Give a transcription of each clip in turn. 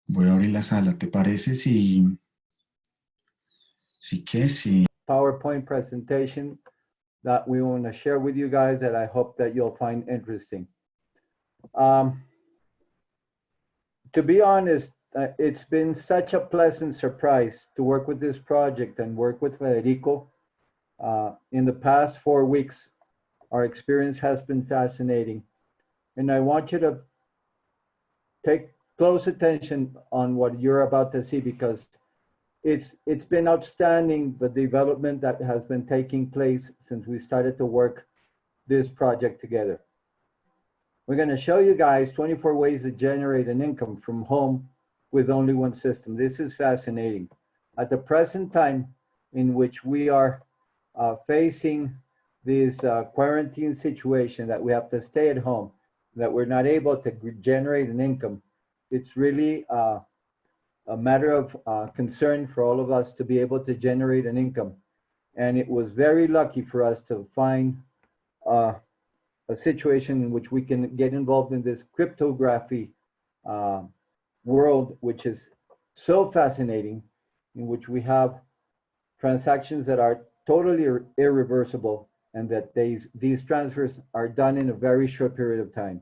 Voy a abrir la sala. ¿Te parece si PowerPoint presentation that we want to share with you guys that I hope that you'll find interesting. Um, to be honest, it's been such a pleasant surprise to work with this project and work with Federico. In the past 4 weeks, our experience has been fascinating. And I want you to take close attention on what you're about to see because it's been outstanding, the development that has been taking place since we started to work this project together. We're going to show you guys 24 ways to generate an income from home with only one system. This is fascinating. At the present time in which we are facing this quarantine situation that we have to stay at home, that we're not able to generate an income, it's really a matter of concern for all of us to be able to generate an income. And it was very lucky for us to find a situation in which we can get involved in this cryptography uh, world, which is so fascinating, in which we have transactions that are totally irreversible and that these transfers are done in a very short period of time.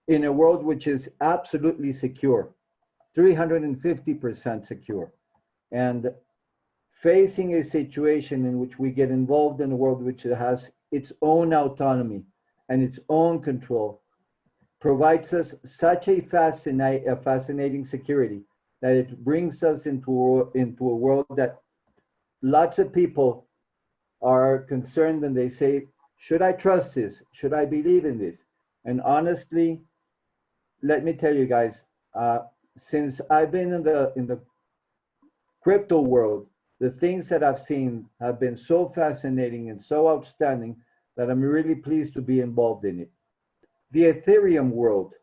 In a world which is absolutely secure, 350% secure, and facing a situation in which we get involved in a world which has its own autonomy and its own control, provides us such a fascinating security that it brings us into a world that lots of people are concerned and they say, should I trust this? Should I believe in this? And honestly, let me tell you guys, since I've been in the crypto world, the things that I've seen have been so fascinating and so outstanding that I'm really pleased to be involved in it. The Ethereum world,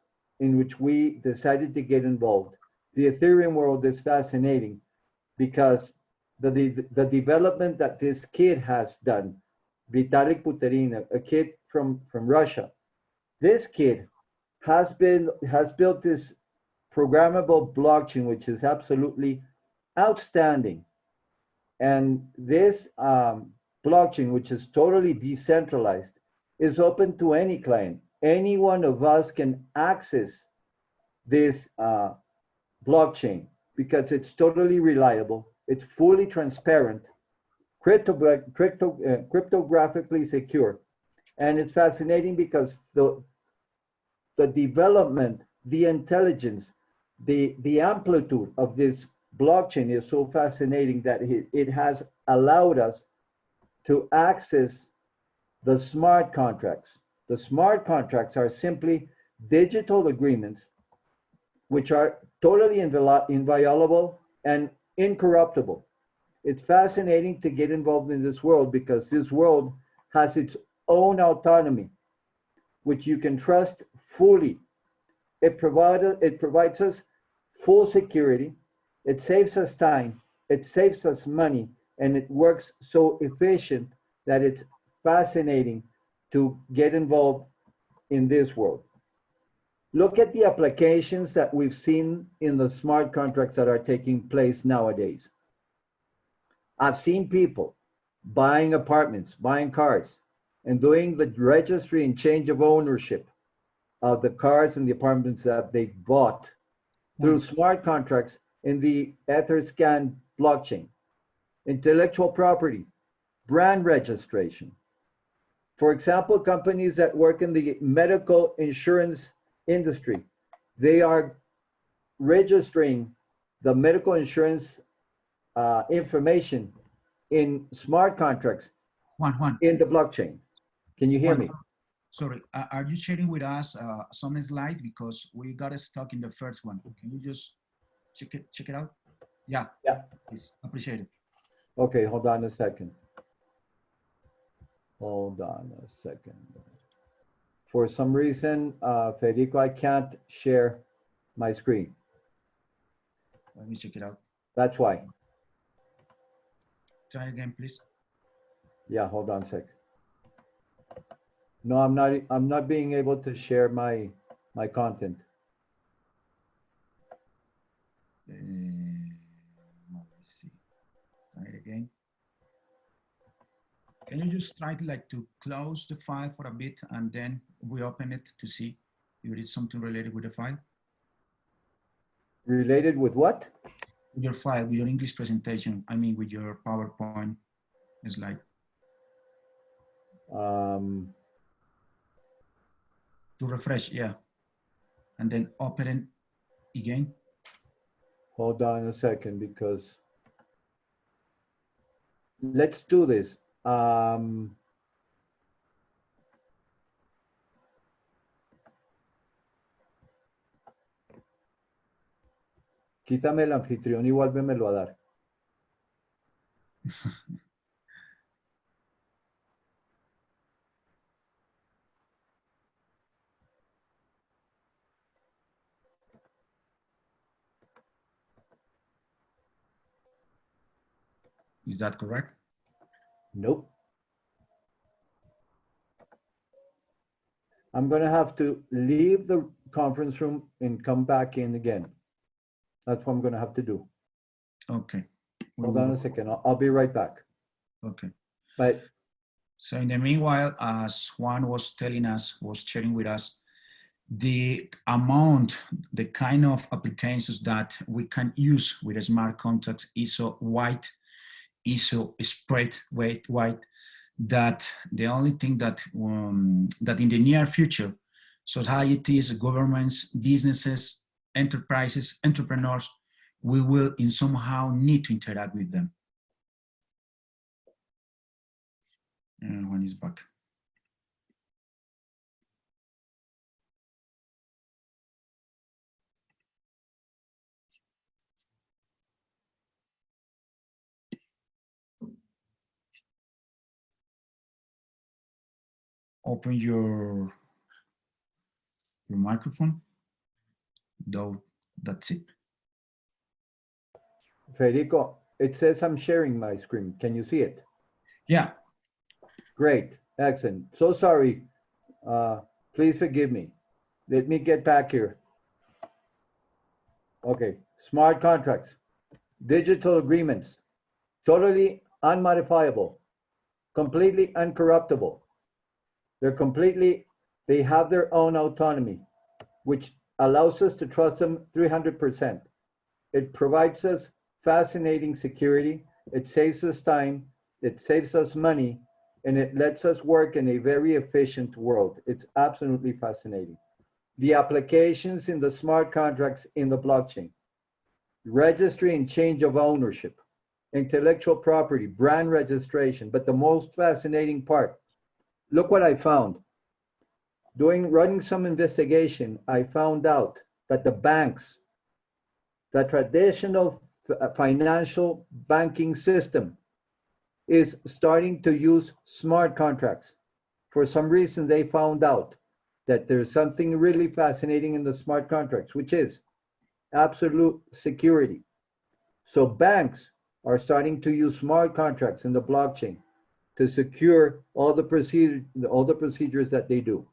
in which we decided to get involved, the Ethereum world is fascinating because the development that this kid has done, Vitalik Buterin, a kid from Russia, this kid has built this programmable blockchain, which is absolutely outstanding. And this blockchain, which is totally decentralized, is open to any client. Any one of us can access this blockchain because it's totally reliable, it's fully transparent, cryptographically secure. And it's fascinating because the development, the intelligence, the amplitude of this blockchain is so fascinating that it has allowed us to access the smart contracts. The smart contracts are simply digital agreements which are totally inviolable and incorruptible. It's fascinating to get involved in this world because this world has its own autonomy, which you can trust fully. It provides us full security. It saves us time. It saves us money, and it works so efficient that it's fascinating to get involved in this world. Look at the applications that we've seen in the smart contracts that are taking place nowadays. I've seen people buying apartments, buying cars, and doing the registry and change of ownership of the cars and the apartments that they've bought through smart contracts in the Etherscan blockchain. Intellectual property, brand registration. For example, companies that work in the medical insurance industry, they are registering the medical insurance information in smart contracts Juan, in the blockchain. Can you hear me? sorry, are you sharing with us some slide because we got stuck in the first one? Can you just check it out? Yeah, please, appreciate it. Okay, hold on a second. Hold on a second. For some reason, Federico, I can't share my screen. Let me check it out. That's why. Try again, please. Yeah, hold on a sec. No, I'm not being able to share my content. Let's see. Try it again. Can you just try to close the file for a bit and then we open it to see if it is something related with the file? Related with what? With your file, with your English presentation. I mean, with your PowerPoint slide. To refresh, yeah. And then open it again. Hold on a second, because let's do this. Quítame el anfitrión y vuélvemelo a dar. Is that correct? Nope. I'm going to have to leave the conference room and come back in again. That's what I'm going to have to do. Okay. Hold on a second. I'll be right back. Okay. But so in the meanwhile, as Juan was telling us, was sharing with us, the amount, the kind of applications that we can use with a smart contracts is so wide, is so spread wide, that the only thing that that in the near future, societies, governments, businesses, enterprises, entrepreneurs, we will in somehow need to interact with them. And when he's back. Open your microphone. Though that's it. Federico, it says I'm sharing my screen. Can you see it? Yeah. Great. Excellent. So sorry. Please forgive me. Let me get back here. Okay. Smart contracts, digital agreements, totally unmodifiable, completely uncorruptible. They have their own autonomy, which allows us to trust them 300%. It provides us fascinating security. It saves us time. It saves us money, and it lets us work in a very efficient world. It's absolutely fascinating. The applications in the smart contracts in the blockchain, registry and change of ownership, intellectual property, brand registration, but the most fascinating part, look what I found. Running some investigation, I found out that the banks, the traditional financial banking system, is starting to use smart contracts. For some reason, they found out that there's something really fascinating in the smart contracts, which is absolute security. So banks are starting to use smart contracts in the blockchain to secure all the procedures that they do.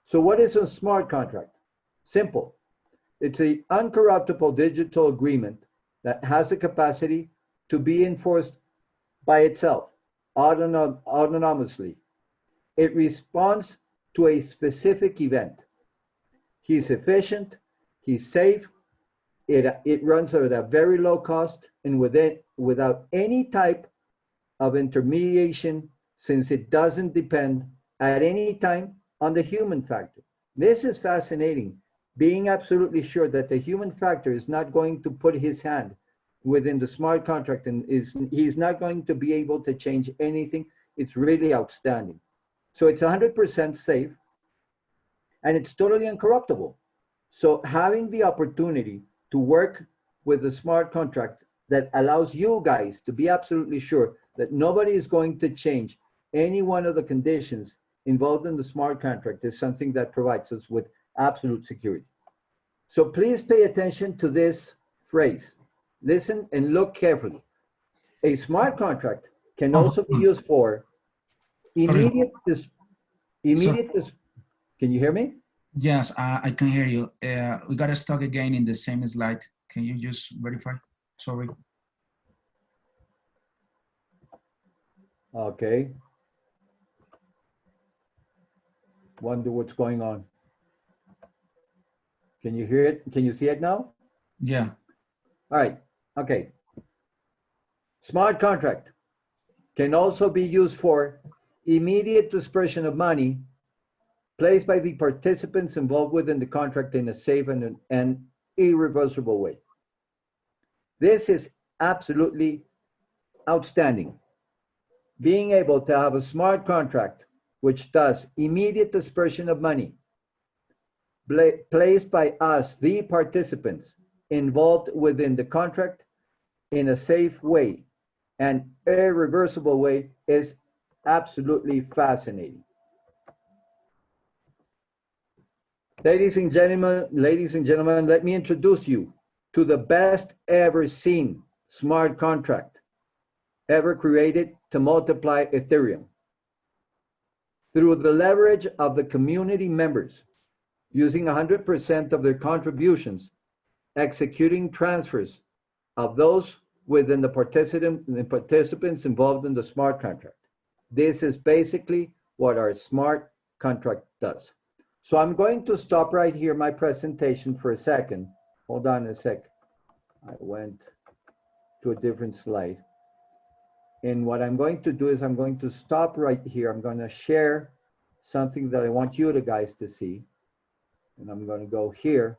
So what is a smart contract? Simple. It's an uncorruptible digital agreement that has the capacity to be enforced by itself, autonomously. It responds to a specific event. He's efficient, he's safe, it runs at a very low cost and without any type of intermediation, since it doesn't depend at any time on the human factor. This is fascinating, being absolutely sure that the human factor is not going to put his hand within the smart contract and he's not going to be able to change anything. It's really outstanding. So it's 100% safe and it's totally uncorruptible. So having the opportunity to work with a smart contract that allows you guys to be absolutely sure that nobody is going to change any one of the conditions involved in the smart contract is something that provides us with absolute security. So please pay attention to this phrase. Listen and look carefully. A smart contract can also be used for immediate. Can you hear me? Yes, I can hear you. We got stuck again in the same slide. Can you just verify? Sorry. Okay. Wonder what's going on. Can you hear it? Can you see it now? Yeah. All right. Okay. Smart contract can also be used for immediate dispersion of money placed by the participants involved within the contract in a safe and irreversible way. This is absolutely outstanding. Being able to have a smart contract which does immediate dispersion of money placed by us, the participants involved within the contract in a safe way and irreversible way is absolutely fascinating. Ladies and gentlemen, let me introduce you to the best ever seen smart contract ever created to multiply Ethereum. Through the leverage of the community members, using 100% of their contributions, executing transfers of those within the participants involved in the smart contract. This is basically what our smart contract does. So I'm going to stop right here my presentation for a second. Hold on a sec. I went to a different slide. And what I'm going to do is I'm going to stop right here. I'm going to share something that I want you guys to see. And I'm going to go here.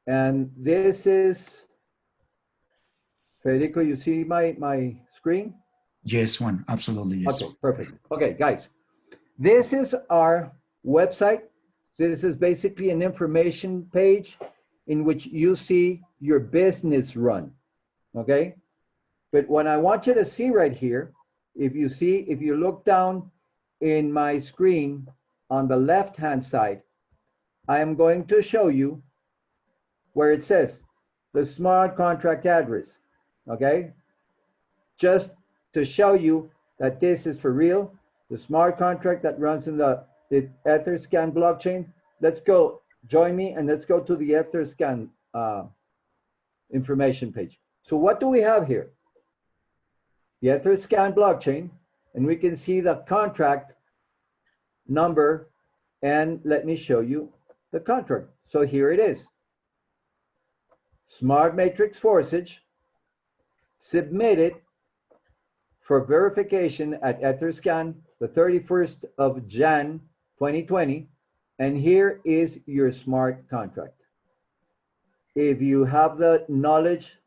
And this is, Federico, you see my screen? Yes, Juan. Absolutely, yes. Okay, perfect. Okay, guys, this is our website. This is basically an information page in which you see your business run, okay? But what I want you to see right here, if you look down in my screen on the left-hand side, I am going to show you where it says the smart contract address, okay? Just to show you that this is for real, the smart contract that runs in the Etherscan blockchain. Let's go, join me, and let's go to the Etherscan information page. So what do we have here? The Etherscan blockchain, and we can see the contract number, and let me show you the contract. So here it is. Smart Matrix Forsage, submitted for verification at Etherscan the 31st of Jan 2020, and here is your smart contract. If you have the knowledge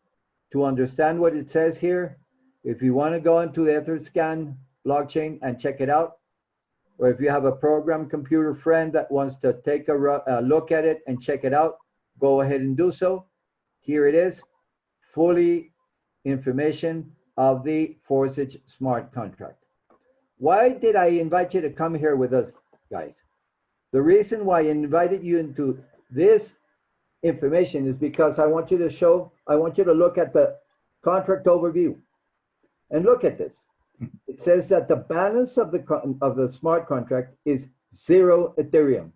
to understand what it says here, if you want to go into the Etherscan blockchain and check it out, or if you have a program computer friend that wants to take a look at it and check it out, go ahead and do so. Here it is, fully information of the Forsage smart contract. Why did I invite you to come here with us, guys? The reason why I invited you into this information is because I want you to look at the contract overview. And look at this. It says that the balance of the smart contract is 0 Ethereum.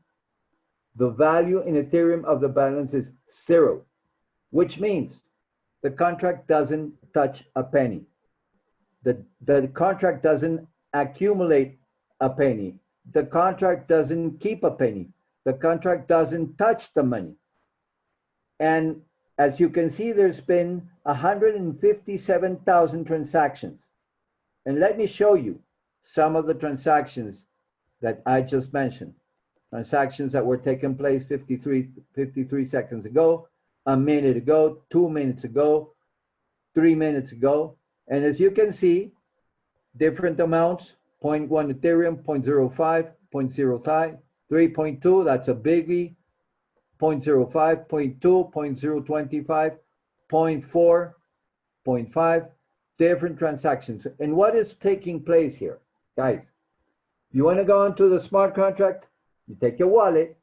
The value in Ethereum of the balance is 0, which means the contract doesn't touch a penny. The contract doesn't accumulate a penny. The contract doesn't keep a penny. The contract doesn't touch the money. And as you can see, there's been 157,000 transactions. And let me show you some of the transactions that I just mentioned. Transactions that were taking place 53 seconds ago, a minute ago, 2 minutes ago, 3 minutes ago. And as you can see, different amounts, 0.1 Ethereum, 0.05, 0.05, 3.2, that's a biggie, 0.05, 0.2, 0.025, 0.4, 0.5, different transactions. And what is taking place here? Guys, you want to go into the smart contract, you take your wallet,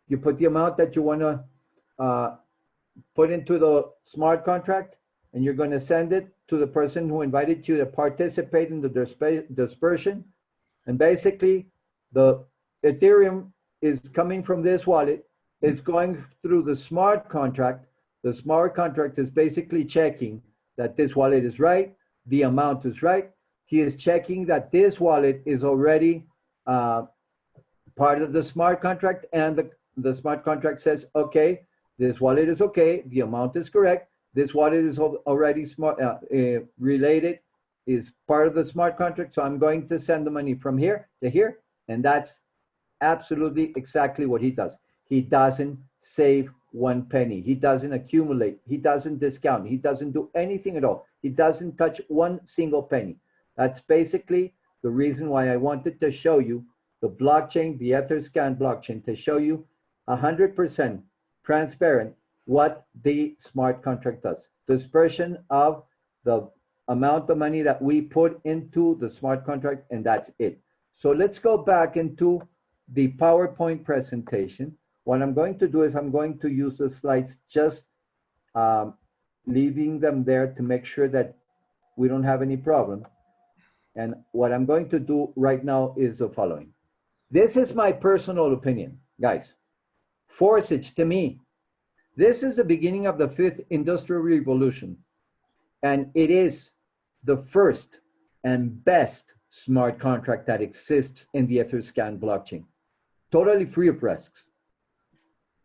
you put the amount that you want to put into the smart contract, and you're going to send it to the person who invited you to participate in the dispersion. And basically, the Ethereum is coming from this wallet. It's going through the smart contract. The smart contract is basically checking that this wallet is right. the amount is right. He is checking that this wallet is already part of the smart contract, and the smart contract says, okay, this wallet is okay, the amount is correct, this wallet is already smart related, is part of the smart contract, so I'm going to send the money from here to here, and that's absolutely exactly what he does. He doesn't save one penny. He doesn't accumulate. He doesn't discount. He doesn't do anything at all. He doesn't touch one single penny. That's basically the reason why I wanted to show you the blockchain, the Etherscan blockchain, to show you 100% transparent what the smart contract does. Dispersion of the amount of money that we put into the smart contract, and that's it. So let's go back into the PowerPoint presentation. What I'm going to do is I'm going to use the slides, just leaving them there to make sure that we don't have any problem. And what I'm going to do right now is the following. This is my personal opinion, guys. Forsage, to me, this is the beginning of the 5th Industrial Revolution. And it is the first and best smart contract that exists in the Etherscan blockchain. Totally free of risks.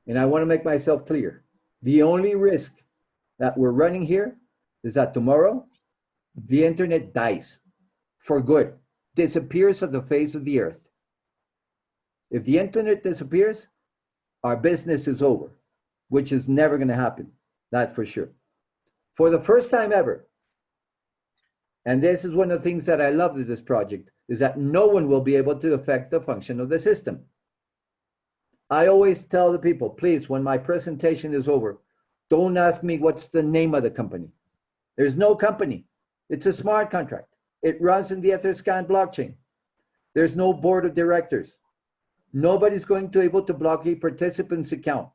And I want to make myself clear. The only risk that we're running here is that tomorrow the internet dies for good, disappears off the face of the earth. If the internet disappears, our business is over, which is never going to happen. That's for sure. For the first time ever, and this is one of the things that I love with this project, is that no one will be able to affect the function of the system. I always tell the people, please, when my presentation is over, don't ask me what's the name of the company. There's no company. It's a smart contract. It runs in the Etherscan blockchain. There's no board of directors. Nobody's going to be able to block a participant's account.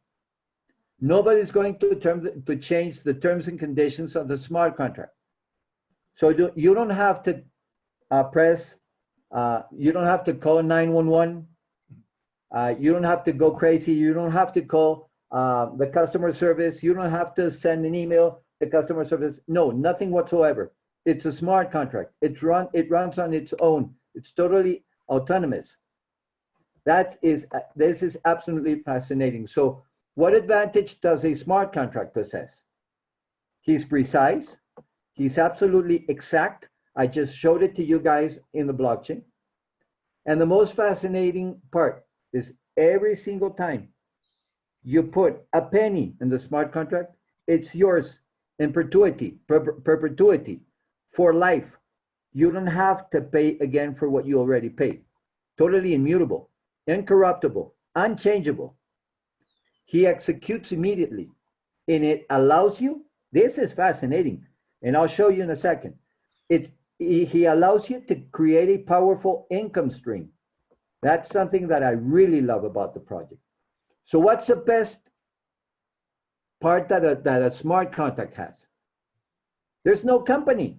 Nobody's going to change the terms and conditions of the smart contract. So you don't have to you don't have to call 911. You don't have to go crazy. You don't have to call the customer service. You don't have to send an email to customer service. No, nothing whatsoever. It's a smart contract. It runs on its own. It's totally autonomous. This is absolutely fascinating. So what advantage does a smart contract possess? He's precise. He's absolutely exact. I just showed it to you guys in the blockchain. And the most fascinating part is every single time you put a penny in the smart contract, it's yours in perpetuity, for life. You don't have to pay again for what you already paid. Totally immutable, incorruptible, unchangeable. He executes immediately, and it allows you, this is fascinating, and I'll show you in a second. He allows you to create a powerful income stream. That's something that I really love about the project. So what's the best part that a smart contract has? There's no company.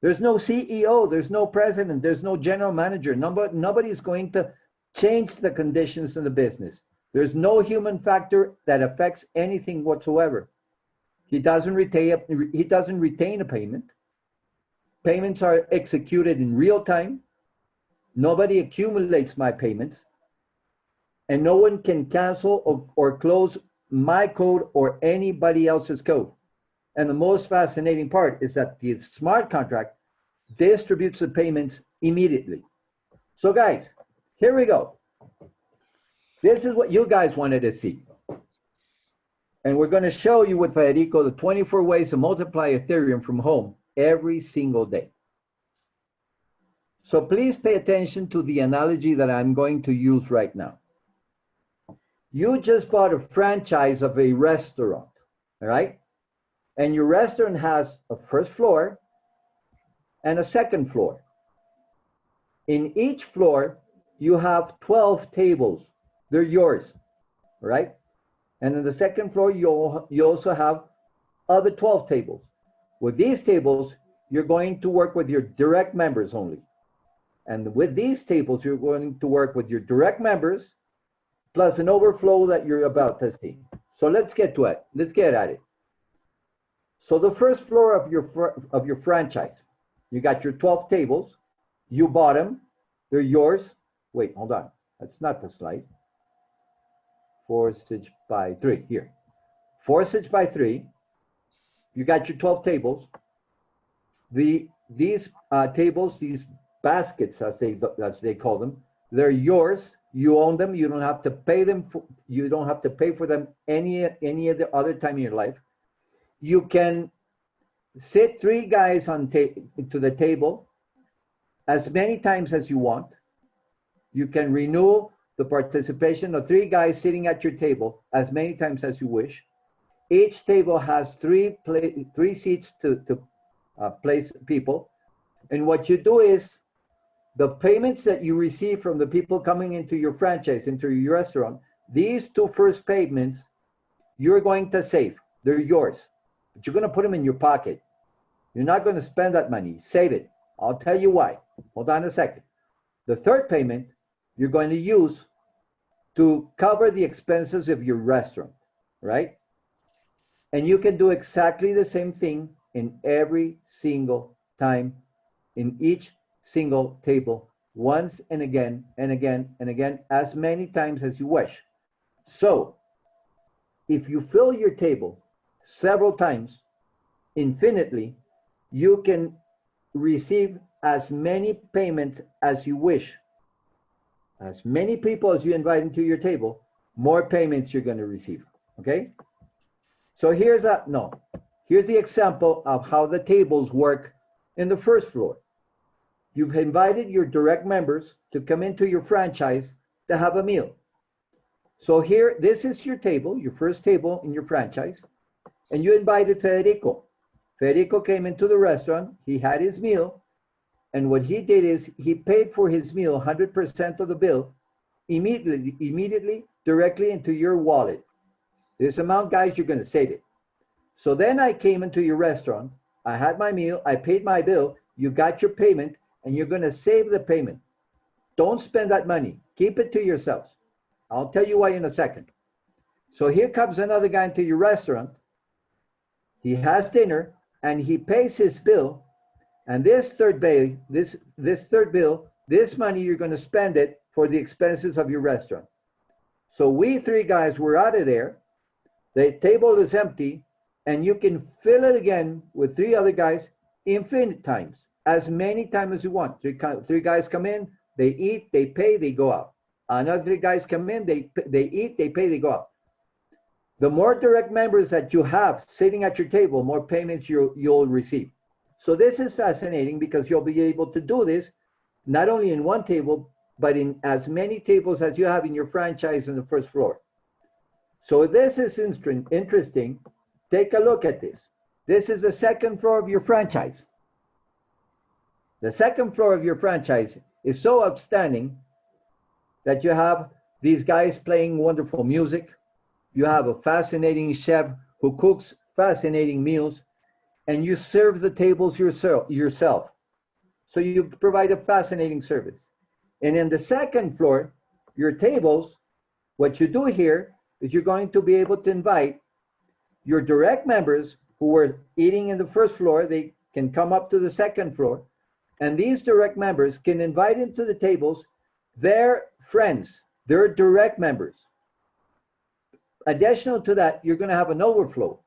There's no CEO. There's no president. There's no general manager. Nobody's going to change the conditions in the business. There's no human factor that affects anything whatsoever. He doesn't retain a payment. Payments are executed in real time. Nobody accumulates my payments. And no one can cancel or close my code or anybody else's code. And the most fascinating part is that the smart contract distributes the payments immediately. So guys, here we go. This is what you guys wanted to see. And we're going to show you with Federico the 24 ways to multiply Ethereum from home every single day. So please pay attention to the analogy that I'm going to use right now. You just bought a franchise of a restaurant, all right? And your restaurant has a first floor and a second floor. In each floor, you have 12 tables. They're yours, right? And in the second floor, you also have other 12 tables. With these tables, you're going to work with your direct members only. And with these tables, you're going to work with your direct members, plus an overflow that you're about to see. So let's get to it. Let's get at it. So the first floor of your franchise, You got your 12 tables. You bought them. They're yours. Wait, hold on. That's not the slide. Forsage by 3. Here. Forsage by 3. You got your 12 tables. These tables, these baskets, as they call them, they're yours. You own them. You don't have to pay them. You don't have to pay for them any of the other time in your life. You can sit 3 guys to the table as many times as you want. You can renew the participation of 3 guys sitting at your table as many times as you wish. Each table has 3 seats to place people. And what you do is the payments that you receive from the people coming into your franchise, into your restaurant, these 2 first payments, you're going to save. They're yours. But you're going to put them in your pocket. You're not going to spend that money. Save it. I'll tell you why. Hold on a second. The 3rd payment, you're going to use to cover the expenses of your restaurant, right? And you can do exactly the same thing in every single time, in each single table, once and again and again and again, as many times as you wish. So if you fill your table several times, infinitely, you can receive as many payments as you wish. As many people as you invite into your table, more payments you're going to receive, okay? So here's the example of how the tables work in the first floor. You've invited your direct members to come into your franchise to have a meal. So here, this is your table, your first table in your franchise, and you invited Federico. Federico came into the restaurant, he had his meal, and what he did is he paid for his meal 100% of the bill immediately, directly into your wallet. This amount, guys, you're going to save it. So then I came into your restaurant, I had my meal, I paid my bill, you got your payment, and you're going to save the payment. Don't spend that money. Keep it to yourselves. I'll tell you why in a second. So here comes another guy into your restaurant. He has dinner, and he pays his bill. And this third bill, this money, you're going to spend it for the expenses of your restaurant. So we 3 guys were out of there. The table is empty, and you can fill it again with 3 other guys infinite times, as many times as you want. 3 guys come in, they eat, they pay, they go out. Another 3 guys come in, they eat, they pay, they go out. The more direct members that you have sitting at your table, more payments you'll receive. So this is fascinating because you'll be able to do this not only in 1 table, but in as many tables as you have in your franchise on the first floor. So this is interesting. Take a look at this. This is the 2nd floor of your franchise. The 2nd floor of your franchise is so outstanding that you have these guys playing wonderful music. You have a fascinating chef who cooks fascinating meals, and you serve the tables yourself. So you provide a fascinating service. And in the 2nd floor, your tables, what you do here is you're going to be able to invite your direct members who were eating in the first floor. They can come up to the 2nd floor, and these direct members can invite into the tables their friends, their direct members. Additional to that, you're going to have an overflow.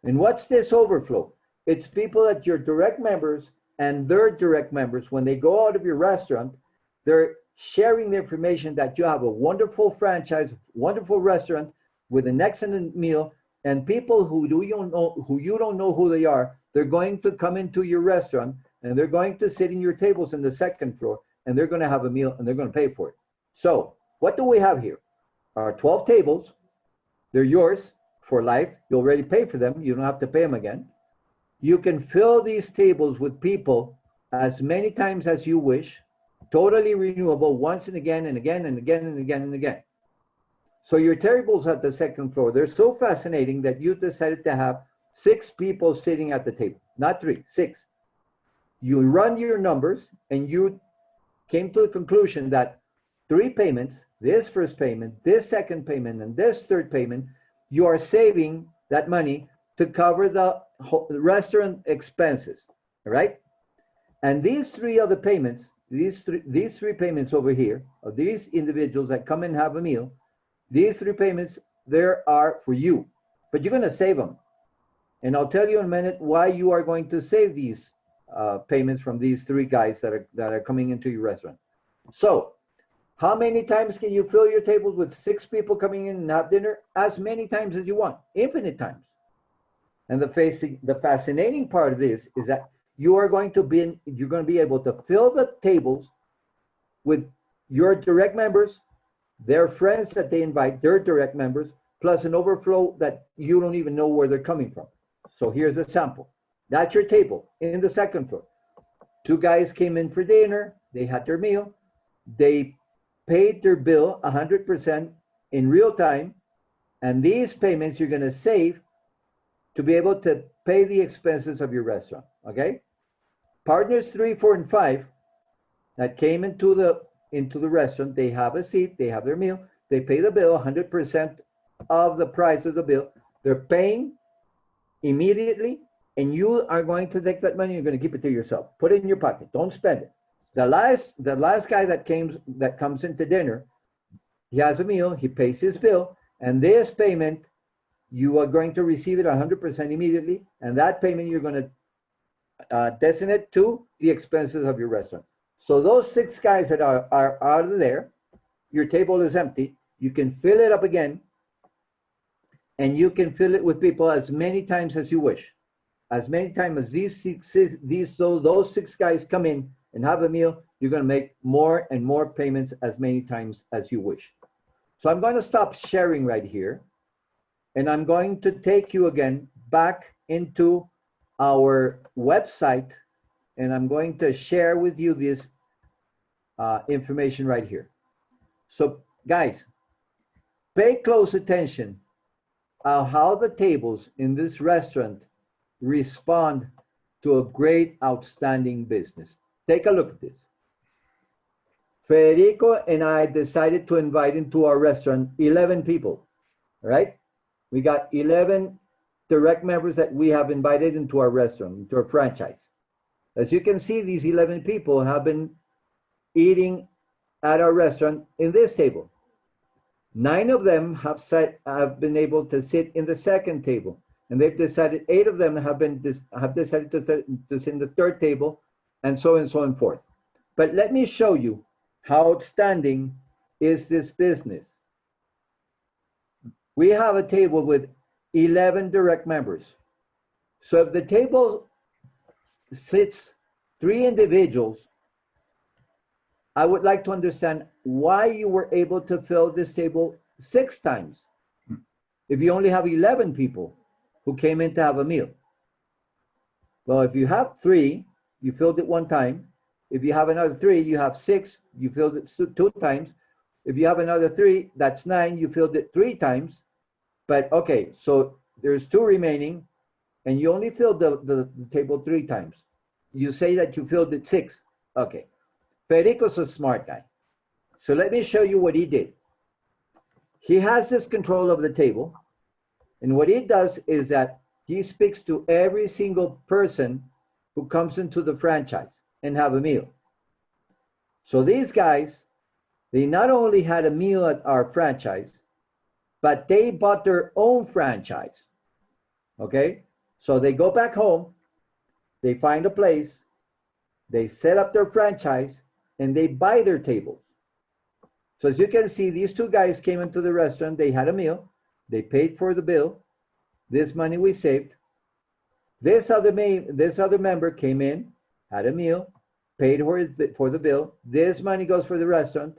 And what's this overflow? It's people that your direct members and their direct members, when they go out of your restaurant, they're sharing the information that you have a wonderful franchise, wonderful restaurant with an excellent meal, and people who you don't know who they are, they're going to come into your restaurant and they're going to sit in your tables in the 2nd floor, and they're going to have a meal and they're going to pay for it. So what do we have here? Our 12 tables. They're yours for life. You already pay for them. You don't have to pay them again. You can fill these tables with people as many times as you wish, totally renewable, once and again and again and again and again and again. So your tables at the 2nd floor, they're so fascinating that you decided to have 6 people sitting at the table, not 3, 6. You run your numbers and you came to the conclusion that 3 payments, this first payment, this 2nd payment, and this 3rd payment, you are saving that money to cover the restaurant expenses, all right? And these three other payments, these three payments over here, of these individuals that come and have a meal, these three payments, there are for you, but you're going to save them. And I'll tell you in a minute why you are going to save these payments from these three guys that are coming into your restaurant. So how many times can you fill your tables with 6 people coming in and have dinner? As many times as you want, infinite times. And the fascinating part of this is that you're going to be able to fill the tables with your direct members, their friends that they invite, their direct members, plus an overflow that you don't even know where they're coming from. So here's a sample. That's your table in the second floor. 2 guys came in for dinner. They had their meal. They paid their bill 100% in real time. And these payments you're going to save to be able to pay the expenses of your restaurant, okay? Partners 3, 4, and 5 that came into the restaurant, they have a seat, they have their meal, they pay the bill, 100% of the price of the bill. They're paying immediately, and you are going to take that money, you're going to keep it to yourself. Put it in your pocket, don't spend it. The last guy that comes into dinner, he has a meal, he pays his bill, and this payment, you are going to receive it 100% immediately, and that payment you're going to designate to the expenses of your restaurant. So those 6 guys that are out of there, your table is empty, you can fill it up again, and you can fill it with people as many times as you wish. As many times as those 6 guys come in and have a meal, you're going to make more and more payments as many times as you wish. So I'm going to stop sharing right here. And I'm going to take you again back into our website, and I'm going to share with you this information right here. So guys, pay close attention on how the tables in this restaurant respond to a great, outstanding business. Take a look at this. Federico and I decided to invite into our restaurant 11 people, right? We got 11 direct members that we have invited into our restaurant, into our franchise. As you can see, these 11 people have been eating at our restaurant in this table. 9 of them have been able to sit in the second table, and they've decided 8 of them have decided to sit in the third table, and so on and so on forth. But let me show you how outstanding is this business. We have a table with 11 direct members. So if the table sits 3 individuals, I would like to understand why you were able to fill this table 6 times if you only have 11 people who came in to have a meal. Well, if you have 3, you filled it 1 time. If you have another 3, you have 6, you filled it 2 times. If you have another 3, that's 9, you filled it 3 times. But okay, so there's 2 remaining, and you only filled the table 3 times. You say that you filled it 6. Okay. Federico's a smart guy. So let me show you what he did. He has this control of the table, and what he does is that he speaks to every single person who comes into the franchise and have a meal. So these guys, they not only had a meal at our franchise, but they bought their own franchise, okay? So they go back home, they find a place, they set up their franchise, and they buy their tables. So as you can see, these 2 guys came into the restaurant, they had a meal, they paid for the bill, this money we saved. This other member came in, had a meal, paid for the bill, this money goes for the restaurant.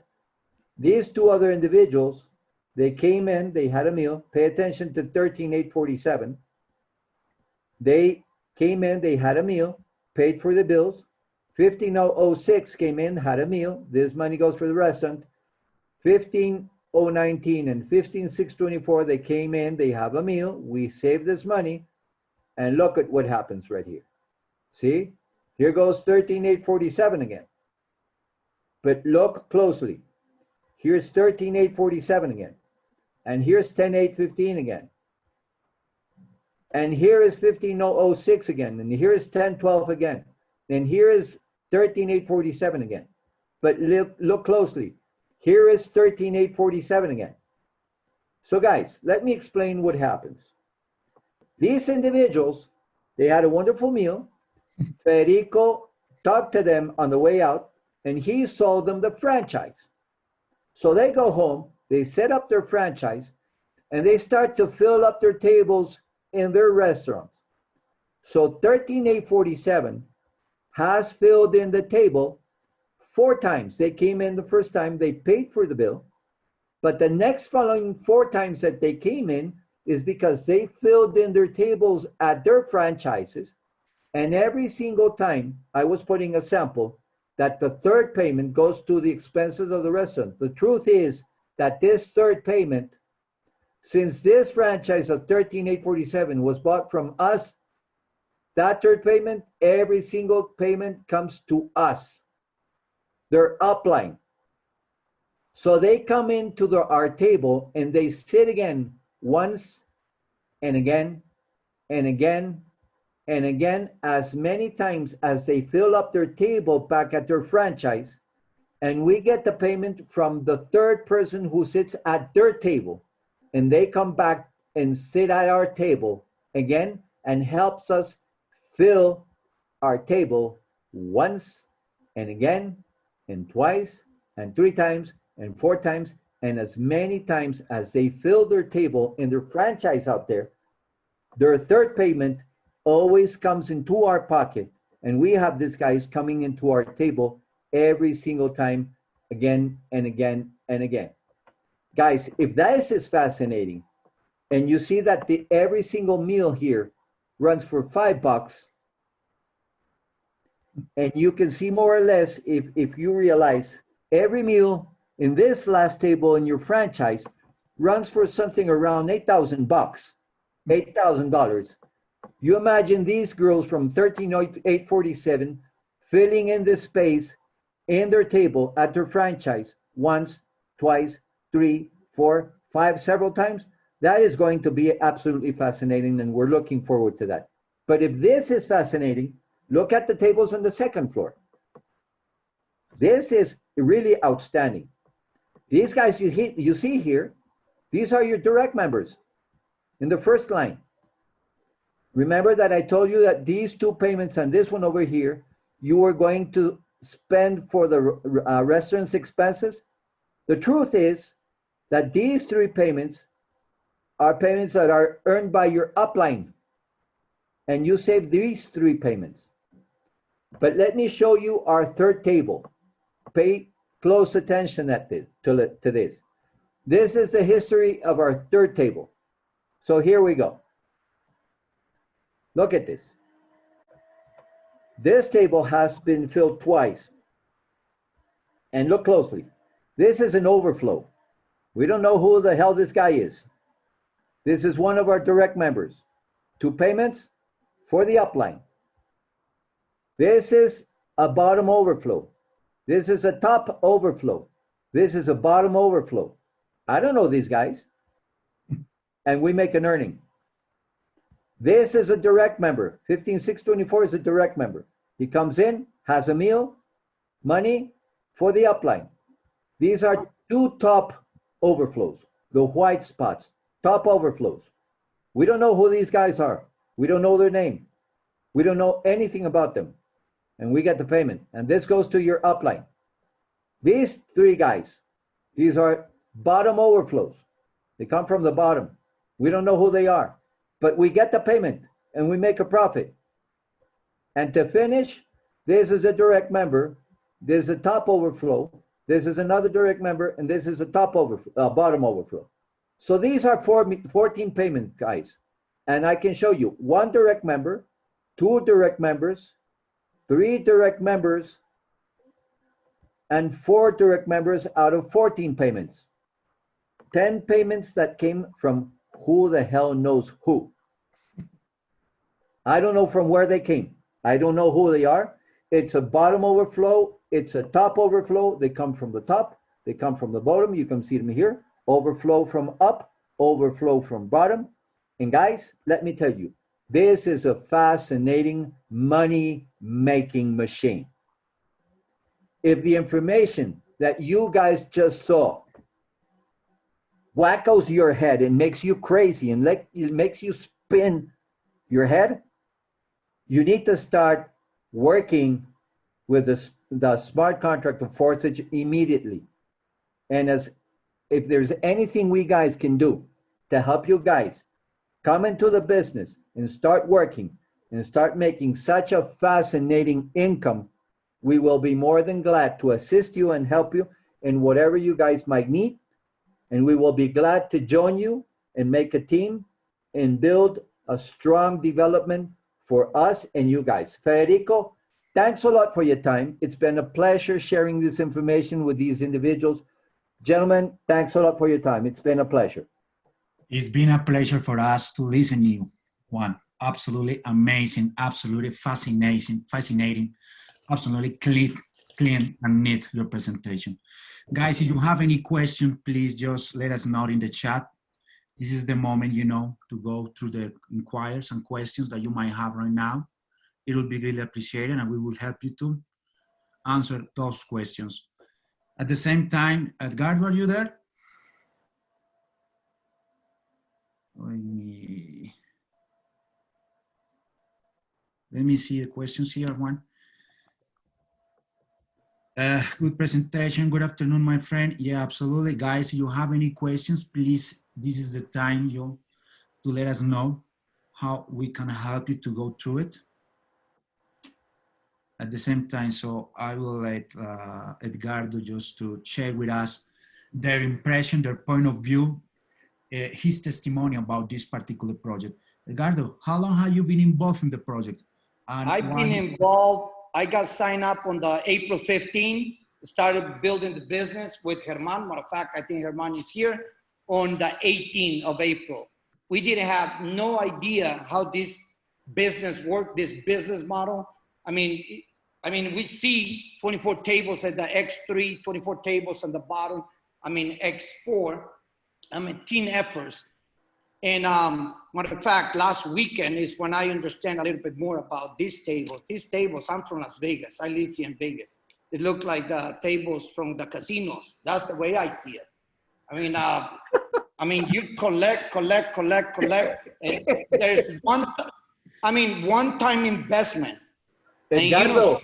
These 2 other individuals, they came in, they had a meal. Pay attention to 13,847. They came in, they had a meal, paid for the bills. 15,006 came in, had a meal. This money goes for the restaurant. 15,019 and 15,624, they came in, they have a meal. We save this money. And look at what happens right here. See? Here goes 13,847 again. But look closely. Here's 13,847 again. And here's 10,815 again. And here is 15,006 again. And here is 10,12 again. And here is 13,847 again. But look closely. Here is 13,847 again. So guys, let me explain what happens. These individuals, they had a wonderful meal. Federico talked to them on the way out, and he sold them the franchise. So they go home, they set up their franchise, and they start to fill up their tables in their restaurants. So 13,847 has filled in the table 4 times. They came in the first time, they paid for the bill, but the next following 4 times that they came in is because they filled in their tables at their franchises, and every single time I was putting a sample that the third payment goes to the expenses of the restaurant. The truth is that this third payment, since this franchise of 13,847 was bought from us, that third payment, every single payment comes to us. They're upline. So they come into our table and they sit again once and again and again and again, as many times as they fill up their table back at their franchise, and we get the payment from the third person who sits at their table, and they come back and sit at our table again and helps us fill our table once and again and twice and 3 times and 4 times, and as many times as they fill their table in their franchise out there. Their third payment always comes into our pocket, and we have these guys coming into our table every single time, again and again and again. Guys, if that is fascinating, and you see that every single meal here runs for $5, and you can see more or less, if you realize every meal in this last table in your franchise runs for something around $8,000, $8,000. You imagine these girls from 13,847 filling in this space in their table at their franchise once, twice, 3, 4, 5, several times. That is going to be absolutely fascinating, and we're looking forward to that. But if this is fascinating, look at the tables on the second floor. This is really outstanding. These guys you see here, these are your direct members in the first line. Remember that I told you that these 2 payments and this one over here, you were going to spend for the restaurant's expenses? The truth is that these 3 payments are payments that are earned by your upline, and you save these 3 payments. But let me show you our third table. Pay close attention to this. This is the history of our third table. So here we go. Look at this. This table has been filled twice. And look closely. This is an overflow. We don't know who the hell this guy is. This is one of our direct members. 2 payments for the upline. This is a bottom overflow. This is a top overflow. This is a bottom overflow. I don't know these guys. And we make an earning. This is a direct member. 15,624 is a direct member. He comes in, has a meal, money for the upline. These are 2 top overflows, the white spots, top overflows. We don't know who these guys are. We don't know their name. We don't know anything about them. And we get the payment. And this goes to your upline. These 3 guys, these are bottom overflows. They come from the bottom. We don't know who they are. But we get the payment and we make a profit. And to finish, this is a direct member. This is a top overflow. This is another direct member, and this is a bottom overflow. So these are 14 payment guys. And I can show you 1 direct member, 2 direct members, 3 direct members, and 4 direct members out of 14 payments. 10 payments that came from who the hell knows who. I don't know from where they came. I don't know who they are. It's a bottom overflow. It's a top overflow. They come from the top. They come from the bottom. You can see them here. Overflow from up, overflow from bottom. And guys, let me tell you, this is a fascinating money-making machine. if the information that you guys just saw wackos your head and makes you crazy and like it makes you spin your head, you need to start working with the smart contract of Forsage immediately. And as if there's anything we guys can do to help you guys come into the business and start working and start making such a fascinating income, we will be more than glad to assist you and help you in whatever you guys might need. And we will be glad to join you and make a team and build a strong development for us and you guys. Federico, thanks a lot for your time. It's been a pleasure sharing this information with these individuals. Gentlemen, thanks a lot for your time. It's been a pleasure. It's been a pleasure for us to listen to you, Juan. Absolutely amazing, absolutely fascinating, absolutely clean and neat your presentation. Guys, if you have any question, please just let us know in the chat. This is the moment, you know, to go through the inquiries and questions that you might have right now. It will be really appreciated and we will help you to answer those questions. At the same time, Edgardo, are you there? Let me see the questions here, Juan. Good presentation. Good afternoon, my friend. Yeah, absolutely. Guys, if you have any questions, please, this is the time to let us know how we can help you to go through it. At the same time, so I will let Edgardo just to share with us their impression, their point of view, his testimony about this particular project. Edgardo, how long have you been involved in the project? And I've been involved. I got signed up on the April 15, started building the business with Germán. Matter of fact, I think Germán is here on the 18th of April. We didn't have no idea how this business worked, this business model. I mean, we see 24 tables at the X3, 24 tables on the bottom. I mean, X4. I mean, team efforts. And matter of fact, last weekend is when I understand a little bit more about these tables. These tables, I'm from Las Vegas. I live here in Vegas. They look like the tables from the casinos. That's the way I see it. I mean, you collect. And there's one-time investment. Edgardo,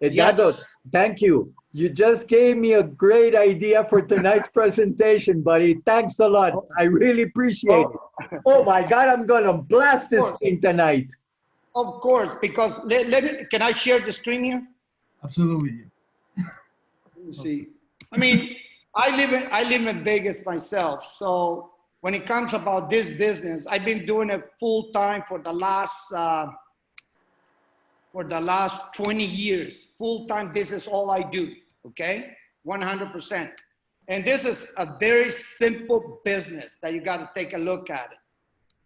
Yes. Thank you. You just gave me a great idea for tonight's presentation, buddy. Thanks a lot. I really appreciate it. Oh my God, I'm gonna blast this thing tonight. Of course, because can I share the screen here? Absolutely. Let me see. I mean, I live in Vegas myself. So when it comes about this business, I've been doing it full time for the last 20 years. Full time, this is all I do, okay? 100%. And this is a very simple business that you gotta take a look at it.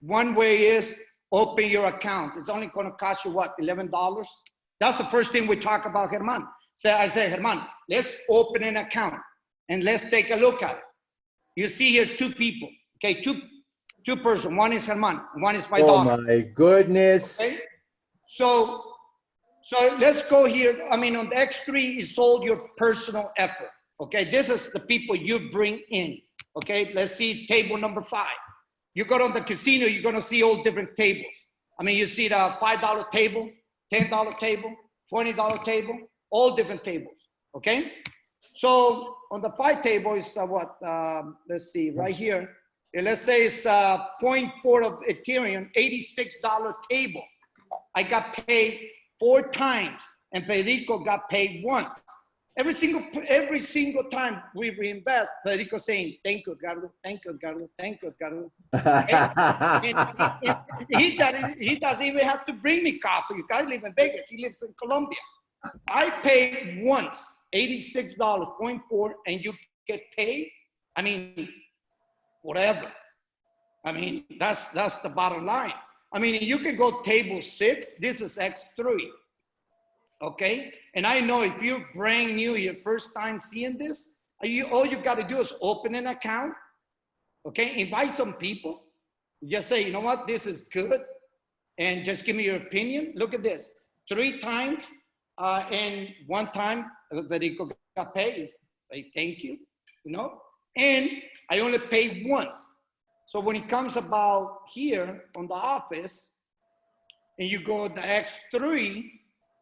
One way is open your account. It's only gonna cost you what, $11? That's the first thing we talk about, Germán. I say, Germán, let's open an account and let's take a look at it. You see here two people, okay? Two person. One is Germán, one is my daughter. Oh my goodness. Okay? So let's go here. I mean, on the X3 is all your personal effort. Okay, this is the people you bring in. Okay, let's see table number 5. You go to the casino, you're gonna see all different tables. I mean, you see the $5 table, $10 table, $20 table, all different tables. Okay, so on the 5 table is let's see right here. Let's say it's 0.4 of Ethereum, $86 table. I got paid 4 times, and Federico got paid once. Every single time we reinvest, Federico saying, thank you, Edgardo, thank you, Edgardo, thank you, Edgardo. He doesn't even have to bring me coffee. I live in Vegas, he lives in Colombia. I paid once, $86, 0.4, and you get paid, I mean, whatever. I mean, that's the bottom line. I mean, you can go table 6, this is X3, okay? And I know if you're brand new, your first time seeing this, all you gotta do is open an account, okay? Invite some people, just say, you know what, this is good, and just give me your opinion. Look at this, 3 times And one time, Federico got paid. Like, thank you, you know? And I only paid once. So when it comes about here on the office, and you go the X3,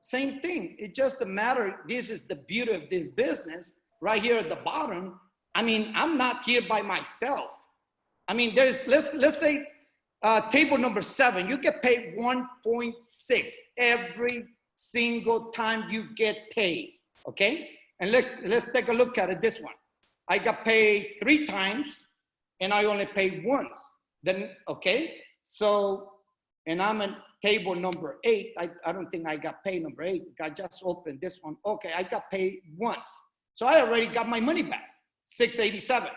same thing. It's just a matter, this is the beauty of this business, right here at the bottom. I mean, I'm not here by myself. I mean, there's, let's say, table number 7, you get paid 1.6 every single time you get paid, okay? And let's take a look at it, this one. I got paid 3 times, and I only paid once. Then, okay? So, and I'm at table number 8. I don't think I got paid number 8. I just opened this one. Okay, I got paid once. So I already got my money back, $687.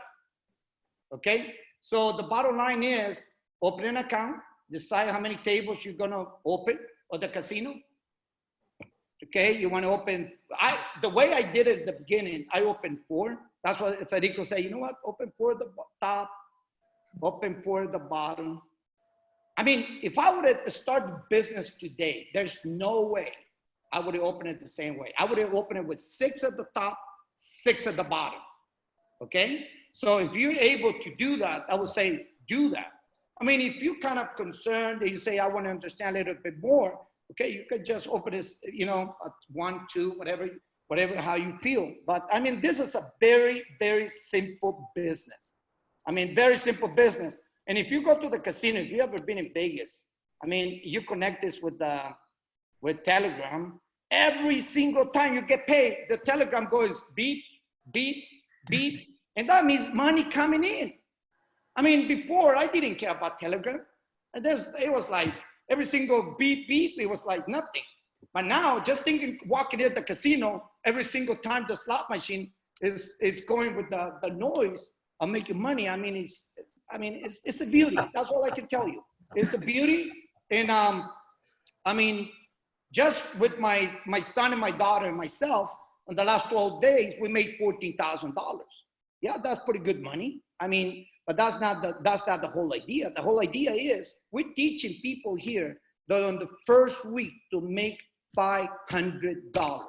Okay? So the bottom line is, open an account, decide how many tables you're gonna open at the casino. Okay, you wanna open, the way I did it at the beginning, I opened 4. That's what Federico said, you know what, open 4 at the top, open 4 at the bottom. I mean, if I would have started business today, there's no way I would have opened it the same way. I would have opened it with 6 at the top, 6 at the bottom, okay? So if you're able to do that, I would say do that. I mean, if you're kind of concerned and you say, I want to understand a little bit more, okay, you could just open this, you know, at 1, 2, whatever, how you feel. But I mean, this is a very, very simple business. I mean, very simple business. And if you go to the casino, if you ever been in Vegas, I mean, you connect this with Telegram. Every single time you get paid, the Telegram goes beep, beep, beep. And that means money coming in. I mean, before I didn't care about Telegram. And it was like every single beep, beep, it was like nothing. But now just thinking, walking in the casino, every single time the slot machine is going with the noise of making money. I mean, it's a beauty. That's all I can tell you. It's a beauty. And I mean, just with my son and my daughter and myself, in the last 12 days, we made $14,000. Yeah, that's pretty good money. I mean, but that's not the whole idea. The whole idea is we're teaching people here that on the first week to make $500.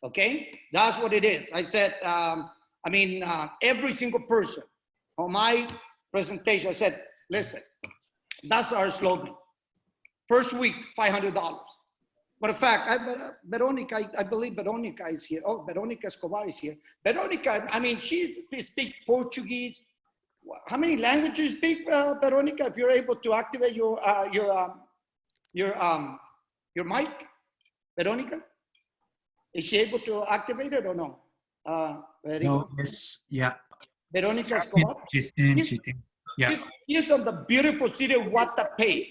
Okay, that's what it is. I said, every single person on my presentation, I said, listen, that's our slogan. First week, $500. Matter of fact, Veronica, I believe Veronica is here. Oh, Veronica Escobar is here. Veronica, I mean, she speaks Portuguese. How many languages you speak, Veronica? If you're able to activate your mic, Veronica, is she able to activate it or no? No, yes, yeah. Veronica Escobar. She's in. Yeah. She's on the beautiful city of Guatapé.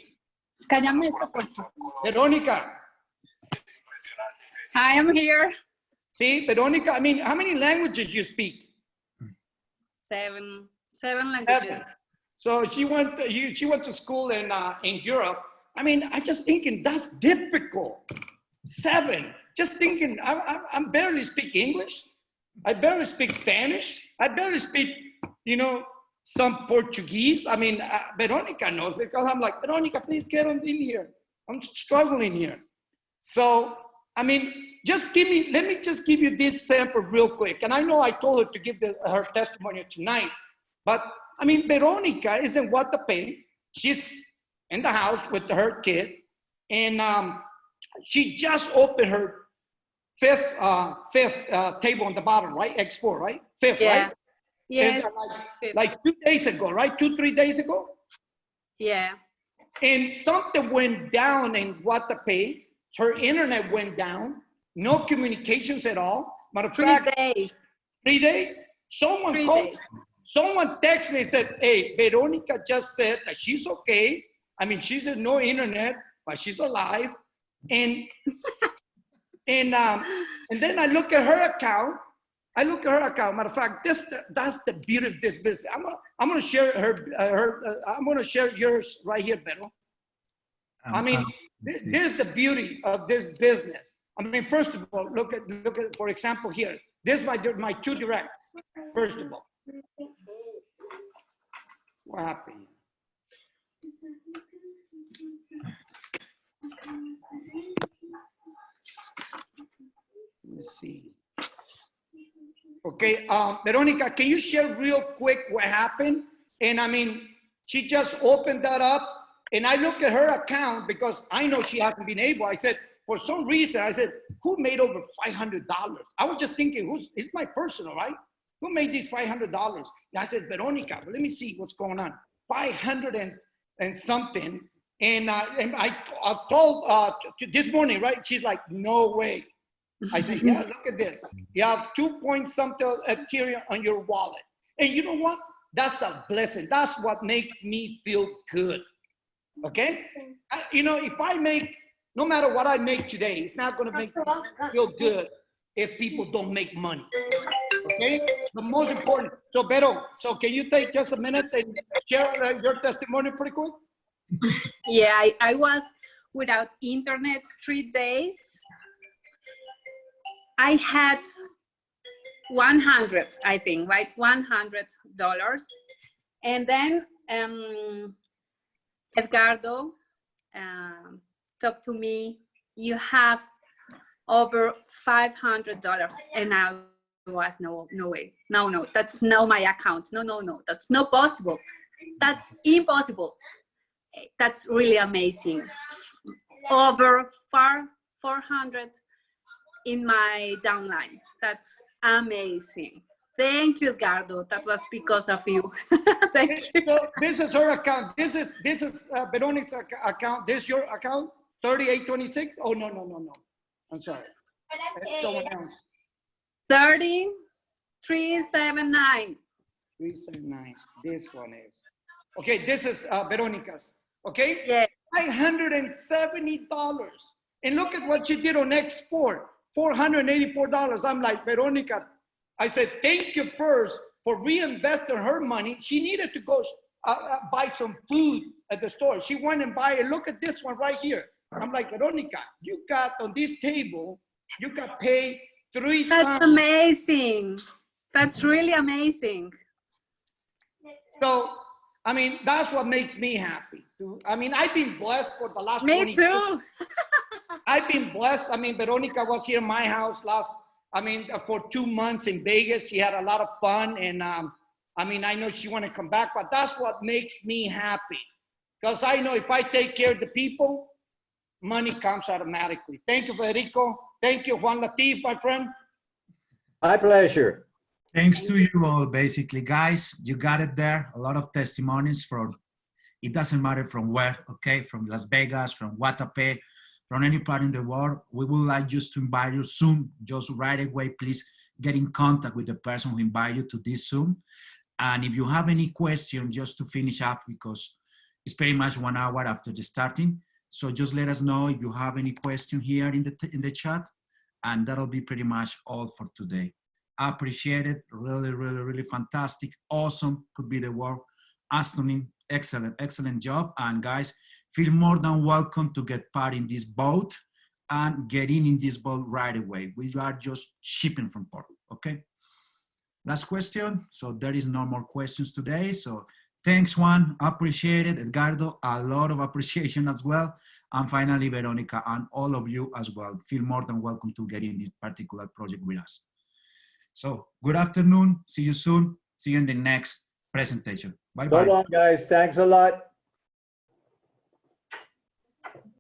Cállame eso, por favor. Veronica. Hi, I'm here. See, Veronica, I mean, how many languages you speak? 7 languages. So she went to school in Europe. I mean, I just thinking that's difficult. 7. Just thinking, I barely speak English. I barely speak Spanish. I barely speak, you know, some Portuguese. I mean, Veronica knows because I'm like, Veronica, please get on in here. I'm struggling here. So, I mean, let me just give you this sample real quick. And I know I told her to give her testimony tonight, but I mean, Veronica is in Guatapé. She's in the house with her kid. And she just opened her fifth table on the bottom, right? X4, right? 5th, Yeah. right? Yes. Like 2 days ago, right? 2-3 days ago. Yeah. And something went down in Guatapé. Her internet went down. No communications at all. Matter of 3 fact, days. 3 days. Someone 3 called. days. Someone texted me and said, "Hey, Veronica just said that she's okay. I mean, she's in no internet, but she's alive." And and then I look at her account. Matter of fact, that's the beauty of this business. I'm gonna share I'm gonna share yours right here, Vero. I mean, this is the beauty of this business. I mean, first of all, look at for example here. This is my 2 directs. First of all, what happened? Okay, Veronica, can you share real quick what happened? And I mean, she just opened that up and I look at her account because I know she hasn't been able. I said, for some reason, I said, who made over $500? I was just thinking, it's my personal, right? Who made these $500? And I said, Veronica, let me see what's going on. 500 and something. And I told this morning, right? She's like, no way. I said, yeah, look at this. You have 2 point something Ethereum on your wallet. And you know what? That's a blessing. That's what makes me feel good. Okay? You know, if I make, no matter what I make today, it's not going to make me feel good if people don't make money. Okay? The most important. So, Beto, so can you take just a minute and share your testimony pretty quick? Yeah, I was without internet 3 days. I had 100, I think, right? $100. And then Edgardo talked to me, you have over $500. And I was, no way. No, that's not my account. No, that's not possible. That's impossible. That's really amazing. Over 400 in my downline. That's amazing. Thank you, Edgardo. That was because of you. Thank you. So this is her account. This is Veronica's account. This is your account? 3826? Oh, no. I'm sorry. That's someone else. 30379. 379. This one is. Okay, this is Veronica's. Okay? Yeah. $570. And look at what she did on export. $484. I'm like, Veronica, I said, thank you first for reinvesting her money. She needed to go buy some food at the store. She went and buy it. Look at this one right here. I'm like, Veronica, you got on this table, you got paid 3 times. That's amazing. That's really amazing. So, I mean, that's what makes me happy. I mean, I've been blessed for the last Me 20 too. years. I've been blessed. I mean, Veronica was here in my house for 2 months in Vegas. She had a lot of fun. And I mean, I know she want to come back, but that's what makes me happy. Because I know if I take care of the people, money comes automatically. Thank you, Federico. Thank you, Juan Latif, my friend. My pleasure. Thanks to you all, basically. Guys, you got it there. A lot of testimonies from, it doesn't matter from where, okay? From Las Vegas, from Guatapé, from any part in the world. We would like just to invite you soon, just right away, please get in contact with the person who invited you to this Zoom. And if you have any question, just to finish up, because it's pretty much 1 hour after the starting. So just let us know if you have any question here in the chat, and that'll be pretty much all for today. I appreciate it. Really fantastic. Awesome could be the word. Astonishing. Excellent job. And guys, feel more than welcome to get part in this boat and get in this boat right away. We are just shipping from port. Okay. Last question. So there is no more questions today. So thanks, Juan. Appreciate it. Edgardo, a lot of appreciation as well. And finally, Veronica, and all of you as well. Feel more than welcome to get in this particular project with us. So good afternoon. See you soon. See you in the next presentation. Bye-bye. So long, guys. Thanks a lot.